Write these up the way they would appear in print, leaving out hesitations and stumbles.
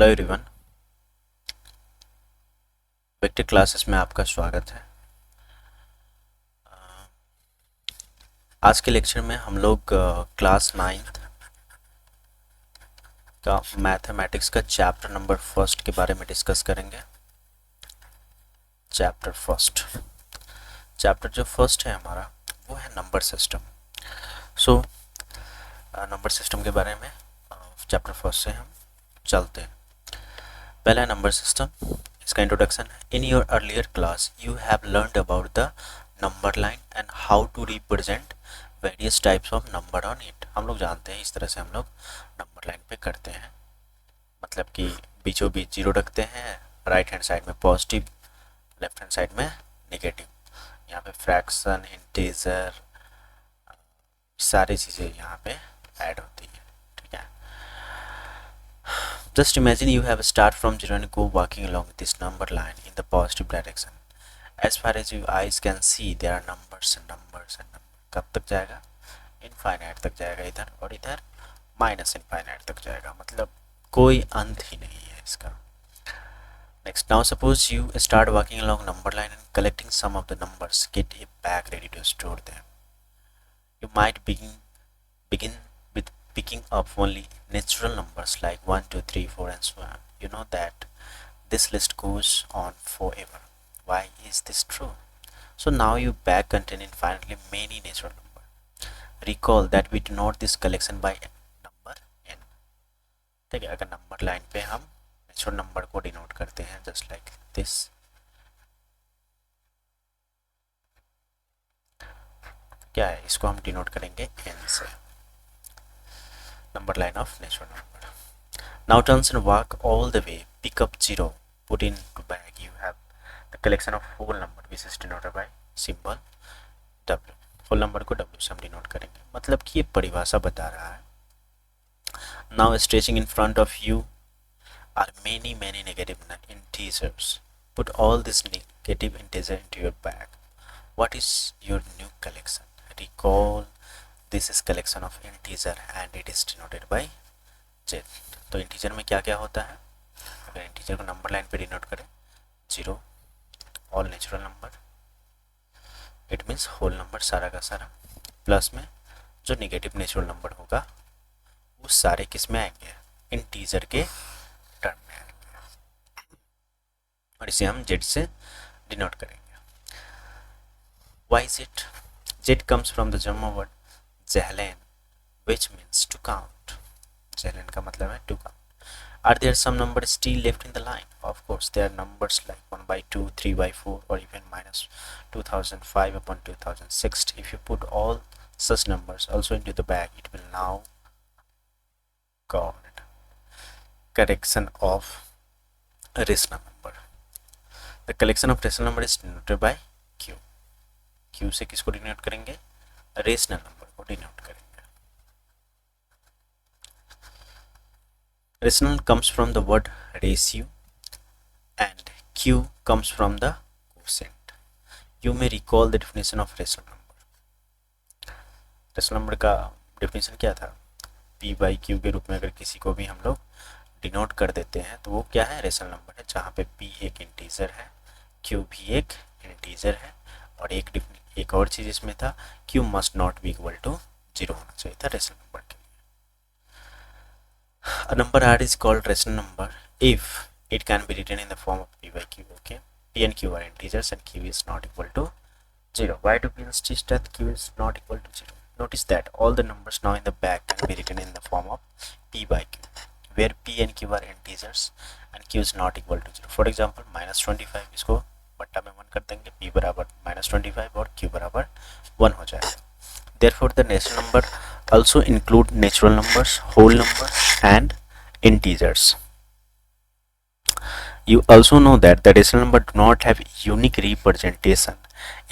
Hello everyone, vector classes में आपका स्वागत है। आज के लेक्चर में हम लोग क्लास 9th का मैथमेटिक्स का चैप्टर नंबर फर्स्ट के बारे में डिस्कस करेंगे। चैप्टर जो फर्स्ट है हमारा वो है number system. So number system के बारे में चैप्टर फर्स्ट से हम चलते हैं। पहला नंबर सिस्टम, इसका इंट्रोडक्शन है। In your earlier class you have learned about the number line and how to represent various types of number on it. हम लोग जानते हैं इस तरह से हम लोग नंबर लाइन पे करते हैं, मतलब कि बीचों बीच जीरो रखते हैं, राइट हैंड साइड में पॉजिटिव, लेफ्ट हैंड साइड में नेगेटिव। यहाँ पे फ्रैक्शन, इंटीजर, सारी चीज़ें यहाँ पे ऐड होती है। ठीक है, just imagine you have start from zero and go walking along this number line in the positive direction. As far as your eyes can see, there are numbers and numbers and numbers. कब तक जाएगा? Infinite तक जाएगा इधर, और इधर minus infinite तक जाएगा, मतलब कोई अंत ही नहीं है इसका। Next, now suppose you start walking along number line and collecting some of the numbers, get a bag ready to store them. You might begin with picking up only natural numbers like 1, 2, 3, 4 and so on. You know that this list goes on forever. Why is this true? So now your bag contains infinitely many natural numbers. Recall that we denote this collection by number n. ठीक है, अगर number line पे हम natural number को denote करते हैं just like this, क्या है, इसको हम डिनोट करेंगे n से, number line of natural number. Now turn and walk all the way, pick up 0, put into bag. You have the collection of whole number which is denoted by symbol w. whole number को w से हम denote करेंगे, मतलब कि ये परिभाषा बता रहा है। Now stretching in front of you are many negative integers. Put all this negative integer into your bag. What is your new collection? Recall this is collection of integer and it is denoted by z. तो integer में क्या क्या होता है? अगर integer को number line पे denote करें, 0 all natural number, it means whole number सारा का सारा, प्लस में जो नेगेटिव नेचुरल नंबर होगा वो सारे किस में आएंगे? इंटीजर के टर्म में आएंगे, और इसे हम z से डिनोट करेंगे। Why is it? Z comes from the German word Zählen, which means to count. Zählen का मतलब है to count. Are there some numbers still left in the line? Of course, there are numbers like 1 by 2, 3 by 4, or even minus 2005 upon 2006. If you put all such numbers also into the bag, it will now called collection of rational number. The collection of rational number is denoted by Q. Q से किसको denote करेंगे? Rational number को denote करेंगे। Rational comes from the word ratio and Q comes from the quotient. You may recall the definition of rational number. Rational number का definition क्या था? P by Q के रूप में अगर किसी को भी हम लोग डिनोट कर देते हैं तो वो क्या है? रेशनल नंबर है, जहाँ पे P एक इंटीजर है, Q भी एक इंटीजर है, और एक और चीज इसमें था, Q must not be equal to 0 होना चाहिए था रेशनल नंबर के लिए। A number R is called rational number if it can be written in the form of P by Q. Okay, P and Q are integers and Q is not equal to 0. Why do we insist that Q is not equal to 0? Notice that all the numbers now in the bag can be written in the form of P by Q, where P and Q are integers and Q is not equal to 0. For example, minus 25, इसको बट्टा में 1 कर देंगे, P बराबर minus 25 और Q बराबर 1 हो जाएगा। Therefore, the natural number also include natural numbers, whole numbers, and integers. You also know that the rational number do not have unique representation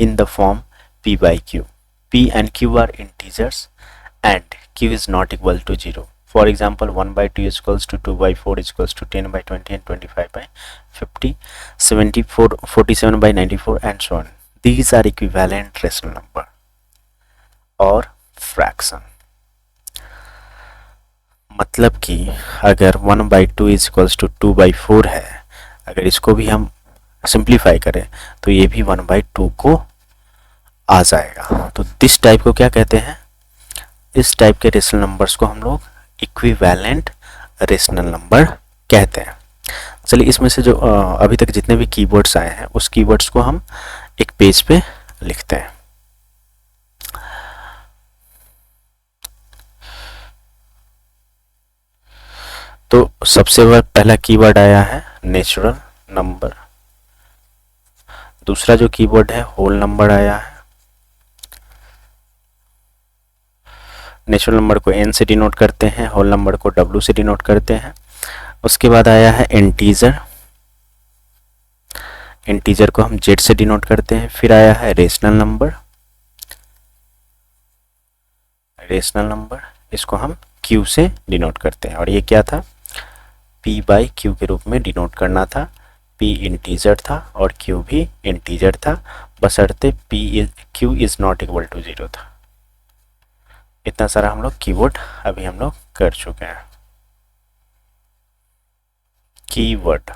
in the form P by Q. P and Q are integers, and Q is not equal to 0. For example, 1 by 2 is equals to 2 by 4 is equals to 10 by 20 and 25 by 50, 74, 47 by 94 and so on. These are equivalent rational number or fraction. मतलब कि अगर 1/2 is equals to 2/4 है, अगर इसको भी हम simplify करें तो ये भी 1/2 को आ जाएगा। तो दिस टाइप को क्या कहते हैं, इस टाइप के रेशनल नंबर्स को हम लोग इक्विवेलेंट रेशनल नंबर कहते हैं। चलिए इसमें से जो अभी तक जितने भी कीवर्ड्स आए हैं उस कीवर्ड्स को हम एक पेज पे लिखते हैं। तो सबसे पहला कीवर्ड आया है नेचुरल नंबर, दूसरा जो कीवर्ड है होल नंबर आया है, नेचुरल नंबर को n से डिनोट करते हैं, होल नंबर को w से डिनोट करते हैं। उसके बाद आया है इंटीजर, इंटीजर को हम z से डिनोट करते हैं। फिर आया है रेशनल नंबर, रेशनल नंबर इसको हम q से डिनोट करते हैं। और ये क्या था, p/q के रूप में डिनोट करना था। p इंटीजर था और q भी इंटीजर था, बशर्ते q is not equal to 0 था। इतना सारा हम लोग कीवर्ड अभी हम लोग कर चुके हैं। कीवर्ड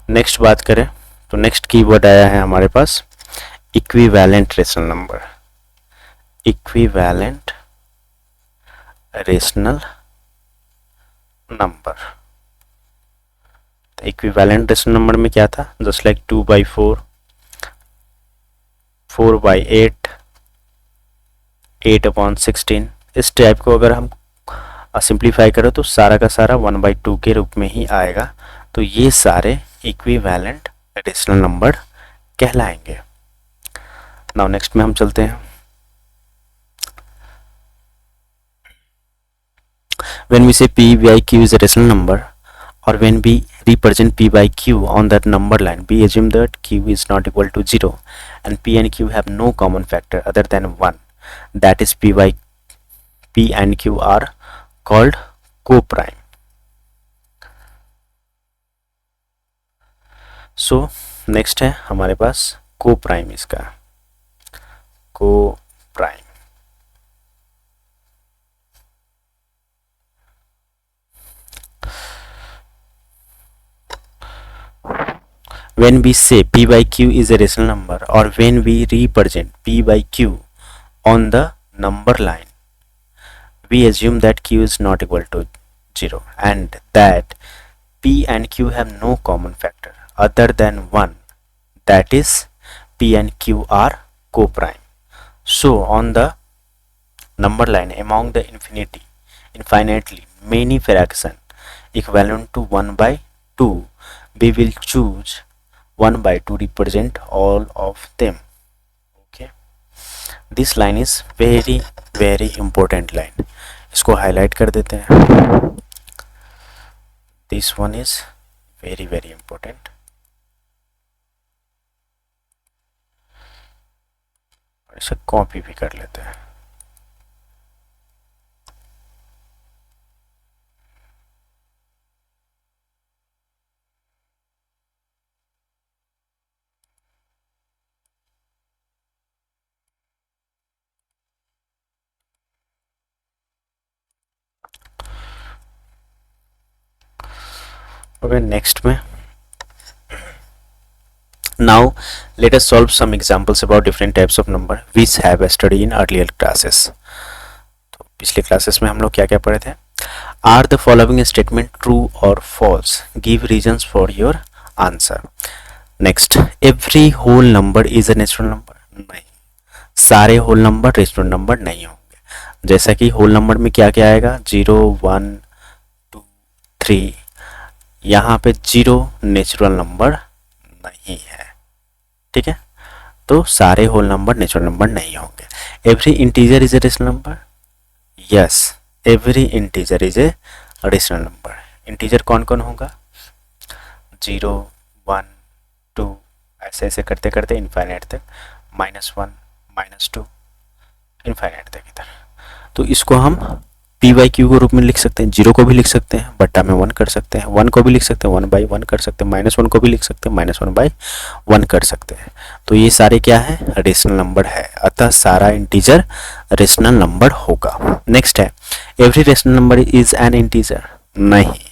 नेक्स्ट बात करें तो नेक्स्ट कीवर्ड आया है हमारे पास equivalent rational number, equivalent rational number. तो इक्विवेलेंट रेशनल नंबर में क्या था, जस्ट लाइक 2/4, 4/8, 8/16, इस टाइप को अगर हम सिंप्लीफाई करें तो सारा का सारा 1/2 के रूप में ही आएगा। तो ये सारे इक्विवेलेंट रेशनल नंबर कहलाएंगे। नाउ नेक्स्ट में हम चलते हैं। When we say p/q is a rational number, or when we represent p/q on that number line, we assume that q is not equal to 0 and p and q have no common factor other than 1. That is p and q are called co-prime. So next है हमारे पास co-prime, इसका co-prime। When we say p/q is a rational number, or when we represent p/q on the number line, we assume that q is not equal to 0 and that p and q have no common factor other than 1. That is p and q are co-prime. So on the number line among the infinitely many fractions equivalent to 1/2, we will choose 1/2 represent all of them. Okay, this line is very very important line, इसको highlight कर देते हैं। This one is very very important, इसे copy भी कर लेते हैं। Okay, next में now let us solve some examples about different types of number which have studied in earlier classes. तो पिछले क्लासेस में हम लोग क्या क्या पढ़े थे। Are the following statement true or false? Give reasons for your answer. Next, every whole number is a natural number. नहीं, सारे होल नंबर रेशनल नंबर नहीं होंगे। जैसा कि होल नंबर में क्या क्या आएगा, 0, 1, 2, 3, यहाँ पे 0 नेचुरल नंबर नहीं है, ठीक है। तो सारे होल नंबर नेचुरल नंबर नहीं होंगे। Every integer is a rational number, yes, every integer is a rational number. Integer कौन कौन होगा, 0, 1, 2, ऐसे ऐसे करते करते इनफाइनाइट तक, -1, -2, इनफाइनाइट तक इधर। तो इसको हम पी बाई क्यू के रूप में लिख सकते हैं, जीरो को भी लिख सकते हैं, बट्टा में वन कर सकते हैं, वन को भी लिख सकते हैं, वन बाई वन कर सकते हैं, माइनस वन को भी लिख सकते हैं, माइनस वन बाई वन कर सकते हैं। तो ये सारे क्या है, रेशनल नंबर है, अतः सारा इंटीजर रेशनल नंबर होगा। नेक्स्ट है, every rational number is an integer. नहीं,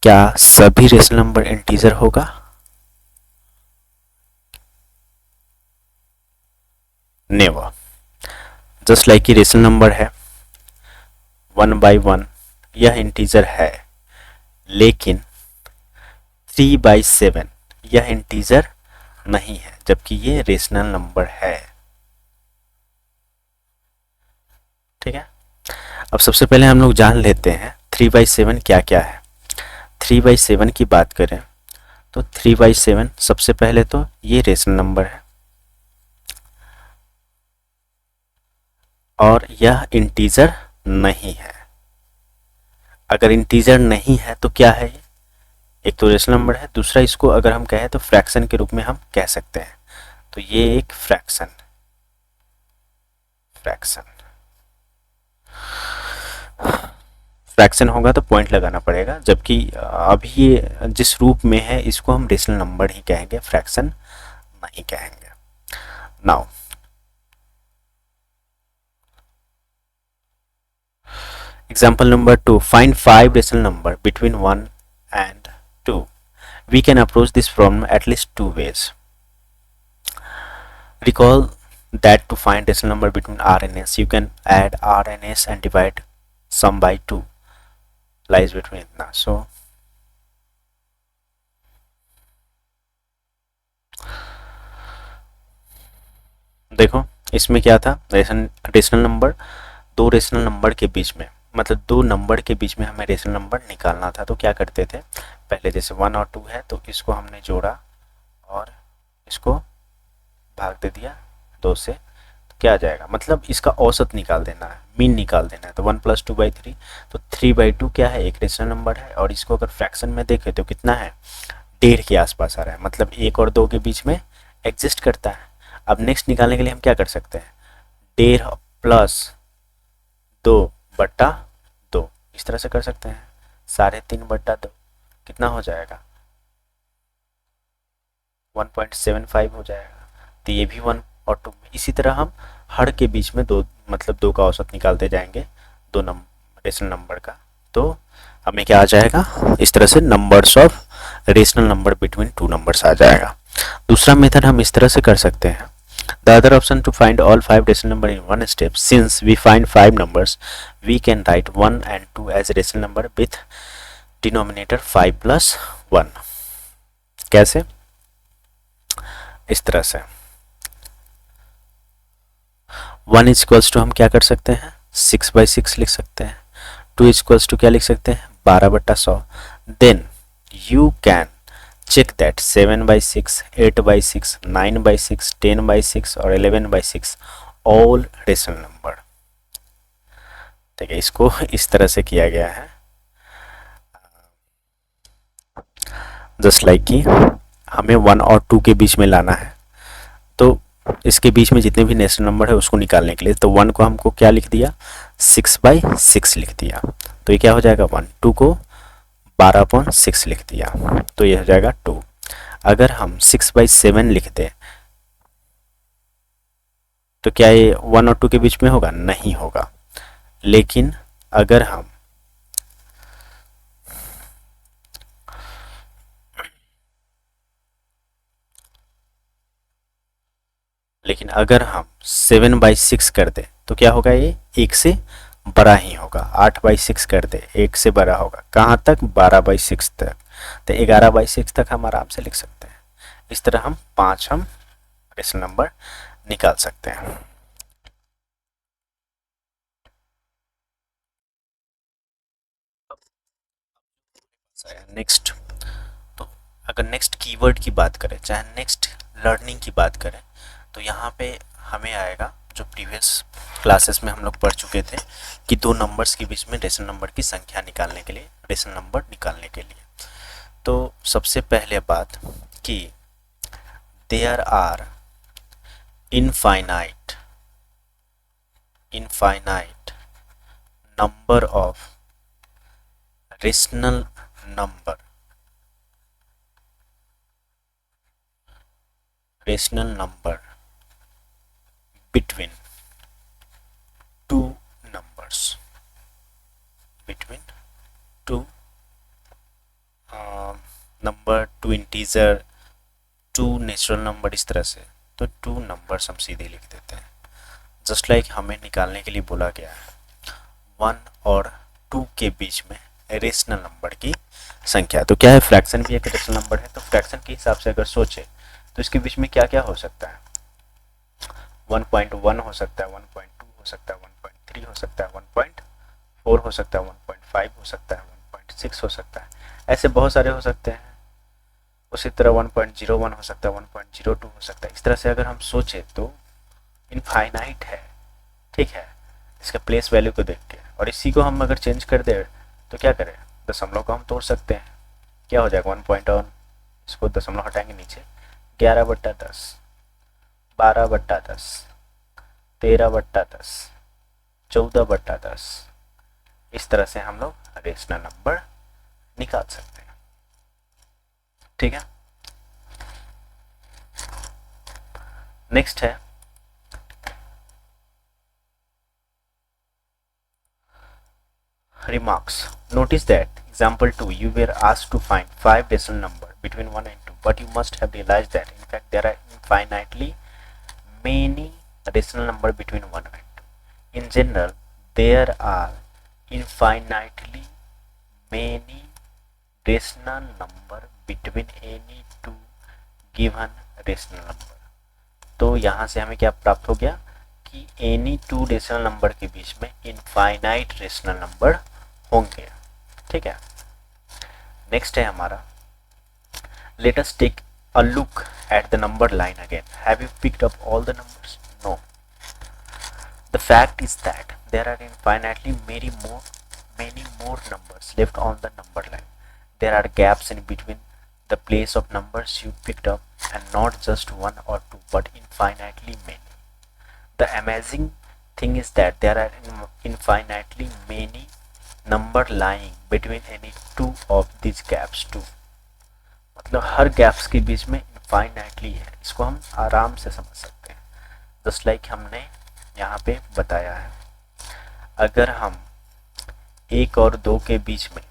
क्या सभी रेशनल नंबर इंटीजर होगा? नेवर। जस्ट लाइक कि रेशनल नंबर है 1/1, यह इंटीजर है, लेकिन 3/7 यह इंटीजर नहीं है, जबकि ये रेशनल नंबर है। ठीक है, अब सबसे पहले हम लोग जान लेते हैं 3/7 क्या क्या है। 3/7 की बात करें तो 3/7 सबसे पहले तो ये रेशनल नंबर है और यह इंटीजर नहीं है। अगर इंटीजर नहीं है तो क्या है, एक तो रेशनल नंबर है, दूसरा इसको अगर हम कहें तो फ्रैक्शन के रूप में हम कह सकते हैं। तो ये एक फ्रैक्शन होगा तो पॉइंट लगाना पड़ेगा, जबकि अभी ये जिस रूप में है इसको हम रेशनल नंबर ही कहेंगे, फ्रैक्शन नहीं कहेंगे। Now example number 2, find 5 rational number between 1 and 2. We can approach this problem at least two ways. Recall that to find rational number between r and s, you can add r and s and divide sum by 2 lies between itna. So देखो इसमें क्या था, rational number, दो rational number के बीच में, मतलब दो number के बीच में हमें रेशनल नंबर निकालना था। तो क्या करते थे, पहले जैसे 1 और 2 है तो इसको हमने जोड़ा और इसको भाग दे दिया 2 से, तो क्या आ जाएगा, मतलब इसका औसत निकाल देना है, मीन निकाल देना है। तो 1 + 2/3, तो 3/2 क्या है, एक रेशनल नंबर है, और इसको अगर फ्रैक्शन में देखें तो कितना है, 1.5 के आसपास आ रहा है, मतलब 1 और 2 के बीच में एग्जिस्ट करता है। अब नेक्स्ट निकालने के लिए हम क्या कर सकते हैं, 1.5 + 2/2 इस तरह से कर सकते हैं, 3.5/2 कितना हो जाएगा, 1.75 हो जाएगा। तो ये भी 1 और 2, इसी तरह हम हर के बीच में दो, मतलब 2 का औसत निकालते जाएंगे दो रेशनल नंबर का, तो हमें क्या आ जाएगा, इस तरह से numbers of rational number between two numbers आ जाएगा। दूसरा मेथड हम इस तरह से कर सकते हैं, the other option to find all 5 rational number in one step. Since we find 5 numbers, we can write 1 and 2 as a rational number with denominator 5 + 1. कैसे, इस तरह से 1 = हम क्या कर सकते हैं, 6/6 लिख सकते हैं, 2 = क्या लिख सकते हैं, 12/100। Then you can check that 7/6, 8/6, 9/6, 10/6 और 11/6 all रेशनल नंबर। ठीक है, इसको इस तरह से किया गया है, जस्ट लाइक कि हमें 1 और 2 के बीच में लाना है, तो इसके बीच में जितने भी रेशनल नंबर है उसको निकालने के लिए, तो 1 को हमको क्या लिख दिया, 6/6 लिख दिया, तो ये क्या हो जाएगा 1, 2 को 12/6 लिख दिया, तो ये हो जाएगा 2। अगर हम 6/7 लिख दें तो क्या ये 1 और 2 के बीच में होगा, नहीं होगा। लेकिन अगर हम लेकिन अगर हम 7/6 कर दें तो क्या होगा, ये 1 से बड़ा ही होगा। 8/6 कर दे, 1 से बड़ा होगा, कहाँ तक, 12/6 तक, तो 11/6 तक हम आराम से लिख सकते हैं। इस तरह हम 5 रेशनल नंबर निकाल सकते हैं। नेक्स्ट, तो अगर नेक्स्ट कीवर्ड की बात करें, चाहे नेक्स्ट लर्निंग की बात करें, तो यहाँ पे हमें आएगा जो प्रीवियस क्लासेस में हम लोग पढ़ चुके थे कि दो नंबर्स के बीच में रेशनल नंबर की संख्या निकालने के लिए, रेशनल नंबर निकालने के लिए। तो सबसे पहले बात कि there are infinite number of rational number between two numbers, between two number, two integer, two natural number, इस तरह से। तो टू नंबर्स हम सीधे लिख देते हैं। जस्ट लाइक हमें निकालने के लिए बोला गया है 1 और 2 के बीच में रेशनल नंबर की संख्या। तो क्या है, फ्रैक्शन भी एक रेशनल नंबर है। तो फ्रैक्शन के हिसाब से अगर सोचे तो इसके बीच में क्या क्या हो सकता है, 1.1 हो सकता है, 1.2 हो सकता है, 1.3 हो सकता है, 1.4 हो सकता है, 1.5 हो सकता है, 1.6 हो सकता है, ऐसे बहुत सारे हो सकते हैं। उसी तरह 1.01 हो सकता है, 1.02 हो सकता है। इस तरह से अगर हम सोचे तो इनफाइनाइट है, ठीक है, इसका प्लेस वैल्यू को देख के। और इसी को हम अगर चेंज कर दे तो क्या करें, दशमलव को हम तोड़ सकते हैं। क्या हो जाएगा, 1.1, इसको दशमलव हटाएंगे नीचे, 11/10, 12/10, 13/10, 14/10। इस तरह से हम लोग रेशनल नंबर निकाल सकते हैं, ठीक है। नेक्स्ट है remarks. Notice that example 2 you were asked to find 5 decimal number between 1 and 2, but you must have realized that in fact there are infinitely many decimal number between 1 and 2. In general, there are infinitely many decimal number between any two given decimal number. तो यहाँ से हमें क्या प्राप्त हो गया कि any two rational number के बीच में इनफाइनाइट रेशनल नंबर होंगे, ठीक है। नेक्स्ट है हमारा, let us take a look at the number line again. Have you picked up all the numbers? No. The fact is that there are infinitely many more numbers left on the number line. There are gaps in between the place of numbers you picked up, and not just 1 or 2 but infinitely many. The amazing thing is that there are infinitely many number lying between any two of these gaps too. मतलब हर gaps के बीच में infinitely है, इसको हम आराम से समझ सकते हैं। जस्ट लाइक हमने यहाँ पे बताया है, अगर हम 1 और 2 के बीच में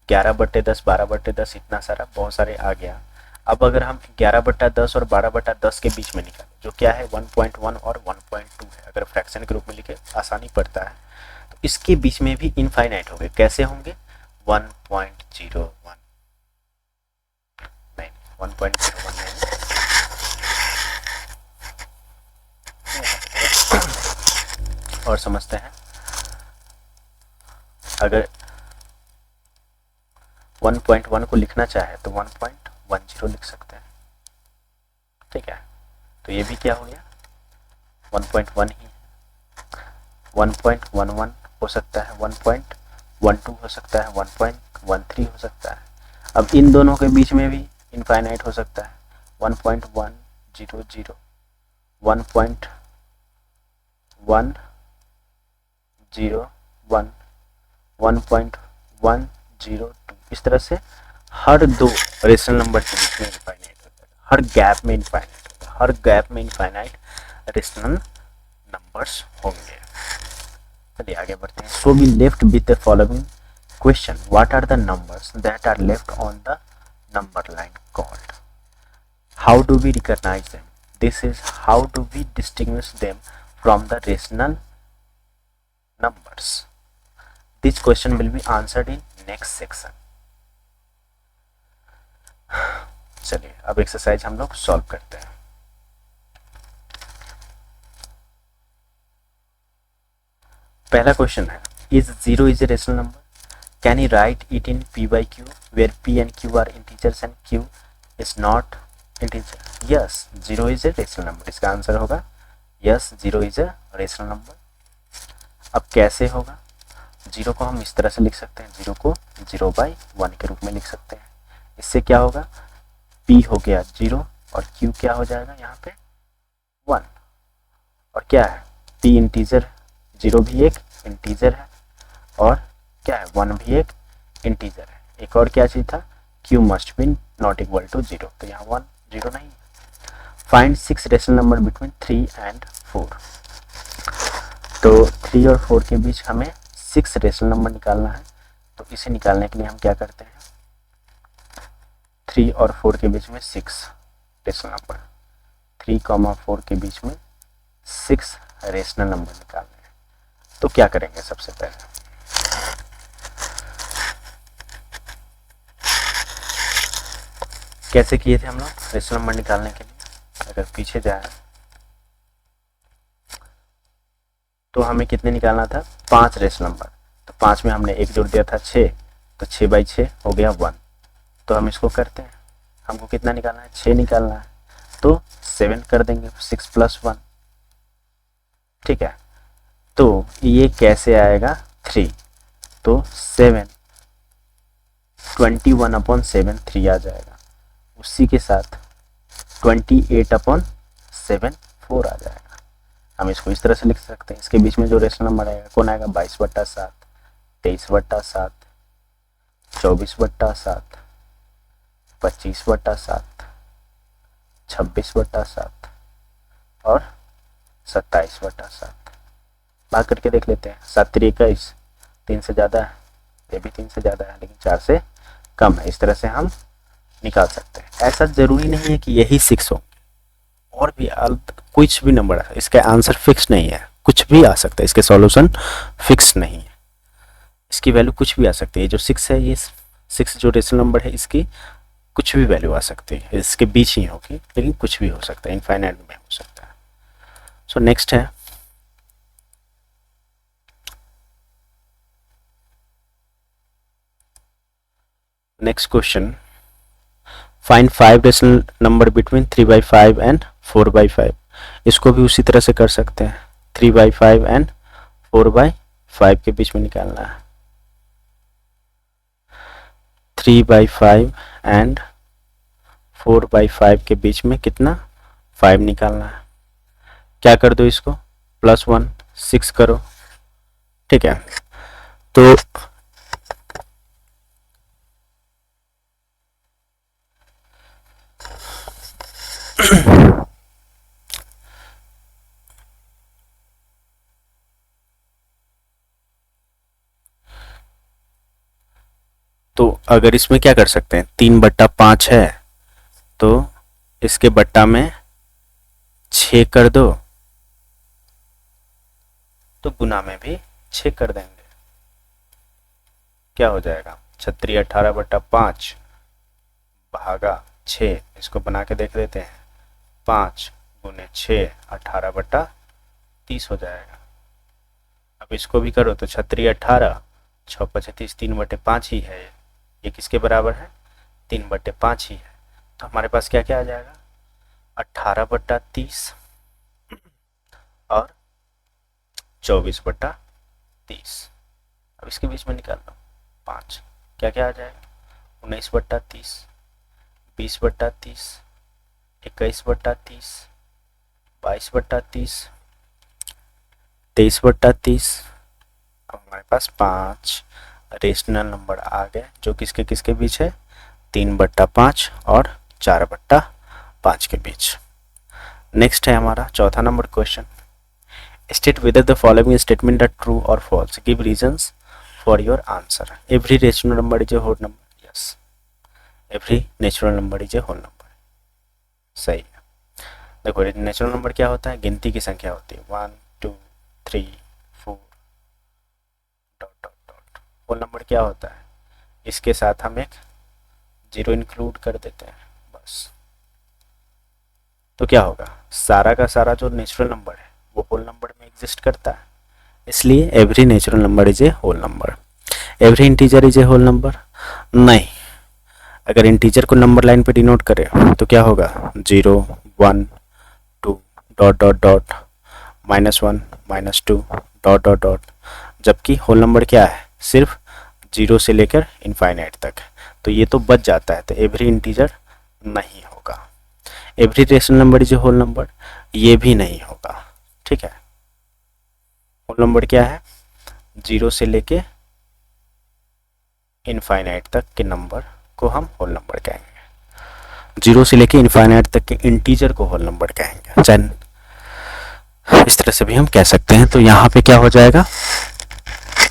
11/10, 12/10, इतना सारा बहुत सारे आ गया। अब अगर हम 11/10 और 12/10 के बीच में निकालें, जो क्या है 1.1 और 1.2 है, अगर फ्रैक्शन के रूप में लिखे आसानी पड़ता है, तो इसके बीच में भी इनफाइनाइट होंगे। कैसे होंगे, 1.01 नहीं, 1.01 नहीं, और समझते हैं, अगर 1.1 को लिखना चाहे तो 1.10 लिख सकते हैं, ठीक है। तो ये भी क्या हो गया, 1.1 ही है। 1.11 हो सकता है, 1.12 हो सकता है, 1.13 हो सकता है। अब इन दोनों के बीच में भी इनफाइनाइट हो सकता है, 1.100, 1.101, 1.102, इस तरह से हर दो रेशनल नंबर के बीच में इनफाइनाइट होता है, हर गैप में इनफाइनाइट होता है, हर गैप में इनफाइनाइट रेशनल नंबर्स होंगे। चलिए आगे बढ़ते हैं। So we left with the following question, what are the numbers that are left on the number line called? How do we recognise them? This is how do we distinguish them from the rational numbers. This question will be answered in next section. चलिए अब exercise हम लोग solve करते हैं। पहला question है, is 0 is a rational number? Can you right it in p by q where p and q are integers and q is not integer? Yes, 0 is a rational number. इसका answer होगा yes, 0 is a rational number. अब कैसे होगा? 0 को हम इस तरह से लिख सकते हैं, 0 को 0/1 के रूप में लिख सकते हैं। इससे क्या होगा, p हो गया 0 और q क्या हो जाएगा यहाँ पे 1। और क्या है, p इंटीजर, 0 भी एक इंटीजर है, और क्या है 1 भी एक इंटीजर है। एक और क्या चीज़ था, q must be not equal to 0, तो यहाँ 1 0 नहीं है। Find 6 rational number between 3 and 4। तो 3 और 4 के बीच हमें 6 रेशनल नंबर निकालना है। तो इसे निकालने के लिए हम क्या करते हैं, 3 और 4 के बीच में 6 रेशनल नंबर, 3, 4 के बीच में 6 रेशनल नंबर निकालने हैं। तो क्या करेंगे, सबसे पहले कैसे किए थे हम लोग रेशनल नंबर निकालने के लिए, अगर पीछे जाए तो हमें कितने निकालना था, 5 रेशनल नंबर। तो 5 में हमने एक जोड़ दिया था 6, तो 6/6 हो गया 1। तो हम इसको करते हैं, हमको कितना निकालना है, 6 निकालना है, तो 7 कर देंगे, 6 + 1, ठीक है। तो ये कैसे आएगा, 3, तो 7 21/7 3 आ जाएगा। उसी के साथ 28/7 4 आ जाएगा। हम इसको इस तरह से लिख सकते हैं, इसके बीच में जो रेशनल नंबर आएगा कौन आएगा, 22/7, 23/7, 24/7, 25/7, 26/7 और 27/7। बात करके देख लेते हैं, 7 × 21, 3 से ज़्यादा है, ये भी 3 से ज़्यादा है लेकिन 4 से कम है। इस तरह से हम निकाल सकते हैं। ऐसा ज़रूरी नहीं है कि यही 6 हो, और भी कुछ भी नंबर है, इसका आंसर फिक्स नहीं है, कुछ भी आ सकता है, इसके सॉल्यूशन फिक्स नहीं है, इसकी वैल्यू कुछ भी आ सकती है। जो 6 है, ये 6 जो रेशनल नंबर है, इसकी कुछ भी वैल्यू आ सकती है, इसके बीच ही होगी, लेकिन कुछ भी हो सकता है, इनफाइनाइट में हो सकता है। सो नेक्स्ट है next question, find 5 rational number between 3/5 and 4/5। इसको भी उसी तरह से कर सकते हैं, 3/5 एंड 4/5 के बीच में निकालना है। 3/5 एंड 4/5 के बीच में कितना, 5 निकालना है। क्या कर दो इसको, +1 6 करो, ठीक है। तो तो अगर इसमें क्या कर सकते हैं, 3/5 है तो इसके बट्टा में 6 कर दो, तो गुना में भी 6 कर देंगे, क्या हो जाएगा, 36 18/5 भागा 6। इसको बना के देख लेते हैं, 5 × 6 18/30 हो जाएगा। अब इसको भी करो तो 36 18 6 × 35 3/5 ही है, ये किसके बराबर है, 3/5 ही है। तो हमारे पास क्या क्या आ जाएगा, 18/30 और 24/30। अब इसके बीच में निकाल लो 5, क्या क्या आ जाएगा, 19/30, 20/30, 21/30, 22/30, 23/30। अब हमारे पास 5 रेशनल नंबर आ गए जो किसके किसके बीच है, 3/5 और 4/5 के बीच। नेक्स्ट है हमारा चौथा number question, state whether the following statements are true और false, give reasons for your answer. Every rational number is a whole number, yes, every natural number is a whole number, सही है। देखो natural number क्या होता है, गिनती की संख्या होती है, 1 2 3 4 ... होल नंबर क्या होता है, इसके साथ हम एक 0 इंक्लूड कर देते हैं बस। तो क्या होगा, सारा का सारा जो नेचुरल नंबर है वो होल नंबर में एग्जिस्ट करता है, इसलिए every natural number is a whole number. Every integer is a whole number नहीं, अगर इंटीजर को नंबर लाइन पे डिनोट करें तो क्या होगा, 0 1 2 ... -1 -2 ... जबकि होल नंबर क्या है, सिर्फ 0 से लेकर इनफाइनाइट तक, तो ये तो बच जाता है, तो एवरी इंटीजर नहीं होगा। Every rational number is a whole number, ये भी नहीं होगा, ठीक है। होल नंबर क्या है, 0 से लेके इनफाइनाइट तक के नंबर को हम होल नंबर कहेंगे। 0 से लेके इनफाइनाइट तक के इंटीजर को होल नंबर कहेंगे। चैन इस तरह से भी हम कह सकते हैं। तो यहाँ पे क्या हो जाएगा,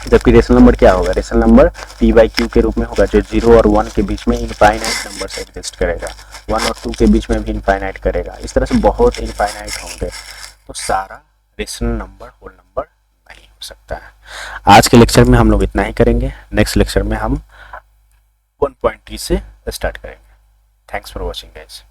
जबकि रेशनल नंबर क्या होगा, rational number p by Q के रूप में होगा, जो 0 और 1 के बीच में इनफाइनाइट नंबर से एग्जिस्ट करेगा, 1 और 2 के बीच में भी इनफाइनाइट करेगा। इस तरह से बहुत इनफाइनाइट होंगे, तो सारा रेशनल नंबर होल नंबर नहीं हो सकता है। आज के लेक्चर में हम लोग इतना ही करेंगे। नेक्स्ट लेक्चर में हम 1.3 से स्टार्ट करेंगे। Thanks for watching guys.